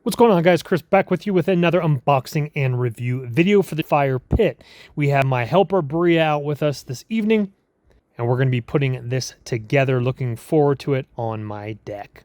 What's going on, guys? Chris back with you with another unboxing and review video for the fire pit. We have my helper Bria out with us this evening, and we're going to be putting this together. Looking forward to it on my deck.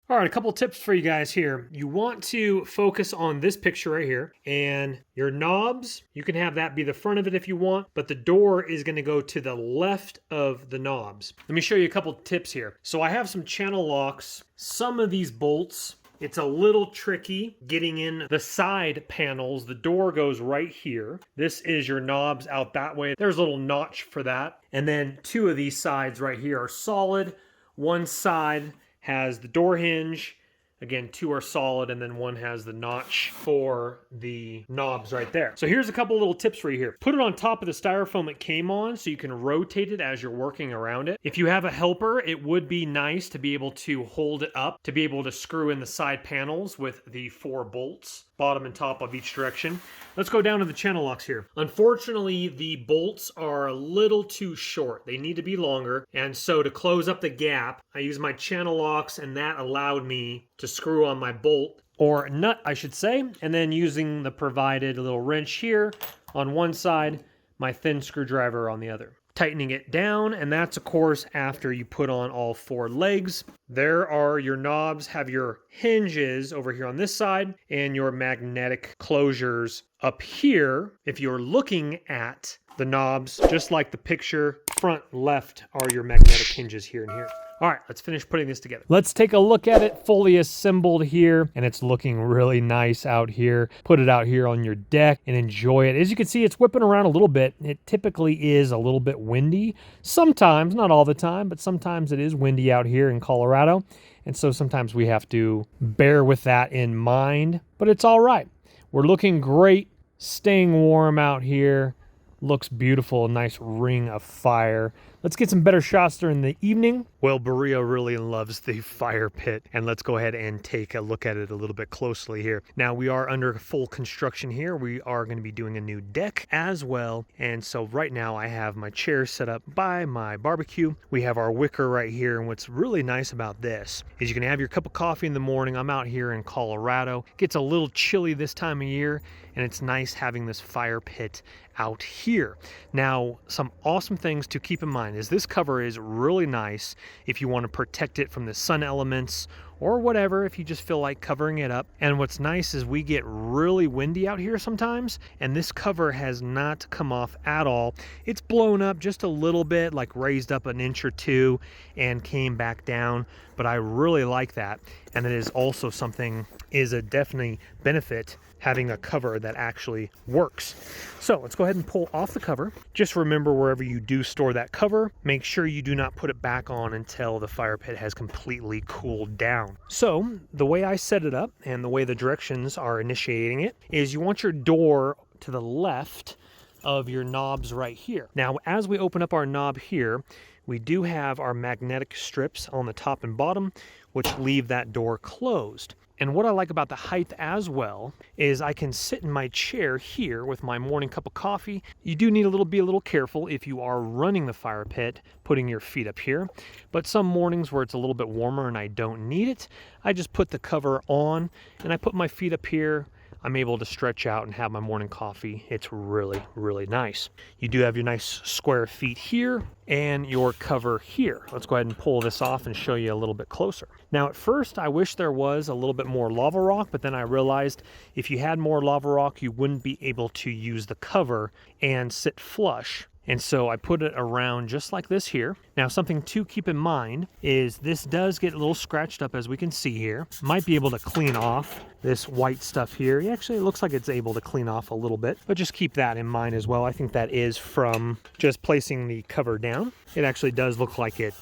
All right, a couple tips for you guys here. You want to focus on this picture right here, and your knobs, you can have that be the front of it if you want, but the door is going to go to the left of the knobs. Let me show you a couple tips here. So I have some channel locks. Some of these bolts, it's a little tricky getting in the side panels. The door goes right here. This is your knobs out that way. There's a little notch for that. And then two of these sides right here are solid. One side has the door hinge. Again, two are solid, and then one has the notch for the knobs right there. So here's a couple little tips for you here. Put it on top of the styrofoam it came on so you can rotate it as you're working around it. If you have a helper, it would be nice to be able to hold it up, to be able to screw in the side panels with the 4 bolts, bottom and top of each direction. Let's go down to the channel locks here. Unfortunately, the bolts are a little too short. They need to be longer. And so to close up the gap, I use my channel locks, and that allowed me to screw on my bolt, or nut, I should say, and then using the provided little wrench here on one side, my thin screwdriver on the other. Tightening it down, and that's of course after you put on all 4 legs. There are your knobs, have your hinges over here on this side, and your magnetic closures up here. If you're looking at the knobs, just like the picture, front left are your magnetic hinges here and here. All right, let's finish putting this together. Let's take a look at it fully assembled here, and it's looking really nice out here. Put it out here on your deck and enjoy it. As you can see, it's whipping around a little bit. It typically is a little bit windy. Sometimes, not all the time, but sometimes it is windy out here in Colorado. And so sometimes we have to bear with that in mind, but it's all right. We're looking great, staying warm out here. Looks beautiful, a nice ring of fire. Let's get some better shots during the evening. Well, Bria really loves the fire pit, and let's go ahead and take a look at it a little bit closely here. Now, we are under full construction here. We are going to be doing a new deck as well, and so right now I have my chair set up by my barbecue. We have our wicker right here, and what's really nice about this is you can have your cup of coffee in the morning. I'm out here in Colorado. It gets a little chilly this time of year, and it's nice having this fire pit out here. Now, some awesome things to keep in mind is this cover is really nice if you want to protect it from the sun elements or whatever, if you just feel like covering it up. And what's nice is we get really windy out here sometimes, and this cover has not come off at all. It's blown up just a little bit, like raised up an inch or 2 and came back down, but I really like that. And it is also something, is a definitely benefit having a cover that actually works. So let's go ahead and pull off the cover. Just remember, wherever you do store that cover, make sure you do not put it back on until the fire pit has completely cooled down. So the way I set it up and the way the directions are initiating it is you want your door to the left of your knobs right here. Now, as we open up our knob here, we do have our magnetic strips on the top and bottom, which leave that door closed. And what I like about the height as well is I can sit in my chair here with my morning cup of coffee. You do need be a little careful if you are running the fire pit, putting your feet up here. But some mornings where it's a little bit warmer and I don't need it, I just put the cover on and I put my feet up here. I'm able to stretch out and have my morning coffee. It's really, really nice. You do have your nice square feet here and your cover here. Let's go ahead and pull this off and show you a little bit closer. Now, at first, I wish there was a little bit more lava rock, but then I realized if you had more lava rock, you wouldn't be able to use the cover and sit flush. And so I put it around just like this here. Now, something to keep in mind is this does get a little scratched up, as we can see here. Might be able to clean off this white stuff here. Actually, it looks like it's able to clean off a little bit, but just keep that in mind as well. I think that is from just placing the cover down. It actually does look like it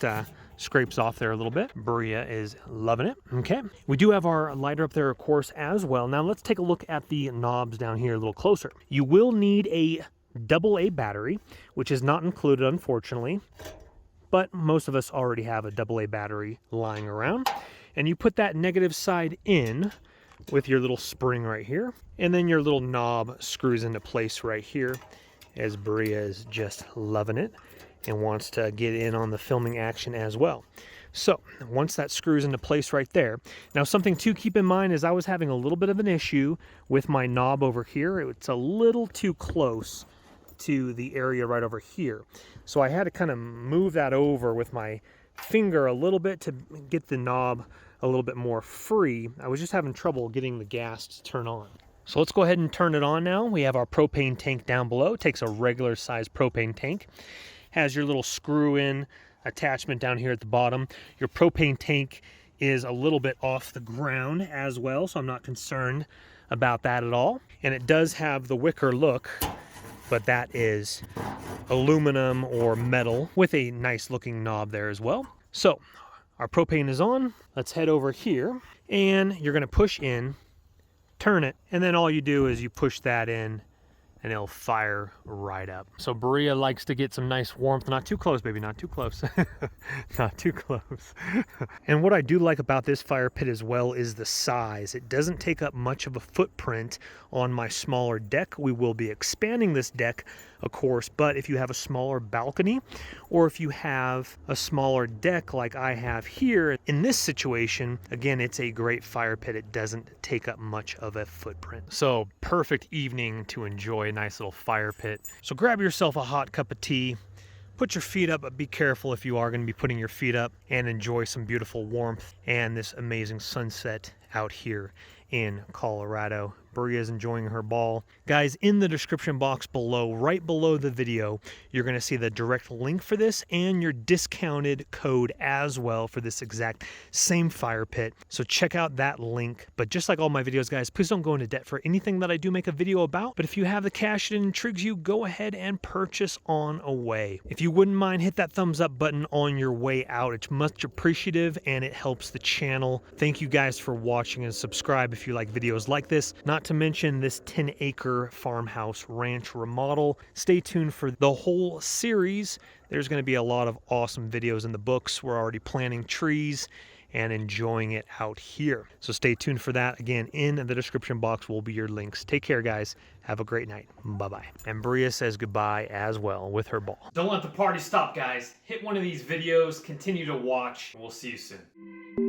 scrapes off there a little bit. Bria is loving it. Okay, we do have our lighter up there, of course, as well. Now, let's take a look at the knobs down here a little closer. You will need a AA battery, which is not included, unfortunately, but most of us already have a AA battery lying around. And you put that negative side in with your little spring right here, and then your little knob screws into place right here, as Bria is just loving it and wants to get in on the filming action as well. So once that screws into place right there, now something to keep in mind is I was having a little bit of an issue with my knob over here. It's a little too close to the area right over here. So I had to kind of move that over with my finger a little bit to get the knob a little bit more free. I was just having trouble getting the gas to turn on. So let's go ahead and turn it on now. We have our propane tank down below. It takes a regular size propane tank. Has your little screw in attachment down here at the bottom. Your propane tank is a little bit off the ground as well, so I'm not concerned about that at all. And it does have the wicker look, but that is aluminum or metal with a nice looking knob there as well. So our propane is on. Let's head over here, and you're gonna push in, turn it, and then all you do is you push that in and it'll fire right up. So Berea likes to get some nice warmth. Not too close, baby, not too close. Not too close. And what I do like about this fire pit as well is the size. It doesn't take up much of a footprint on my smaller deck. We will be expanding this deck, of course, but if you have a smaller balcony, or if you have a smaller deck like I have here, in this situation, again, it's a great fire pit. It doesn't take up much of a footprint. So perfect evening to enjoy a nice little fire pit. So grab yourself a hot cup of tea, put your feet up, but be careful if you are going to be putting your feet up, and enjoy some beautiful warmth and this amazing sunset out here in Colorado. Berea is enjoying her ball. Guys, in the description box below, right below the video, you're going to see the direct link for this and your discounted code as well for this exact same fire pit. So check out that link. But just like all my videos, guys, please don't go into debt for anything that I do make a video about. But if you have the cash that intrigues you, go ahead and purchase on away. If you wouldn't mind, hit that thumbs up button on your way out. It's much appreciative and it helps the channel. Thank you guys for watching, and subscribe if you like videos like this. Not to mention this 10-acre farmhouse ranch remodel. Stay tuned for the whole series. There's going to be a lot of awesome videos in the books. We're already planting trees and enjoying it out here. So stay tuned for that. Again, in the description box will be your links. Take care, guys. Have a great night. Bye-bye. And Berea says goodbye as well with her ball. Don't let the party stop, guys. Hit one of these videos. Continue to watch. We'll see you soon.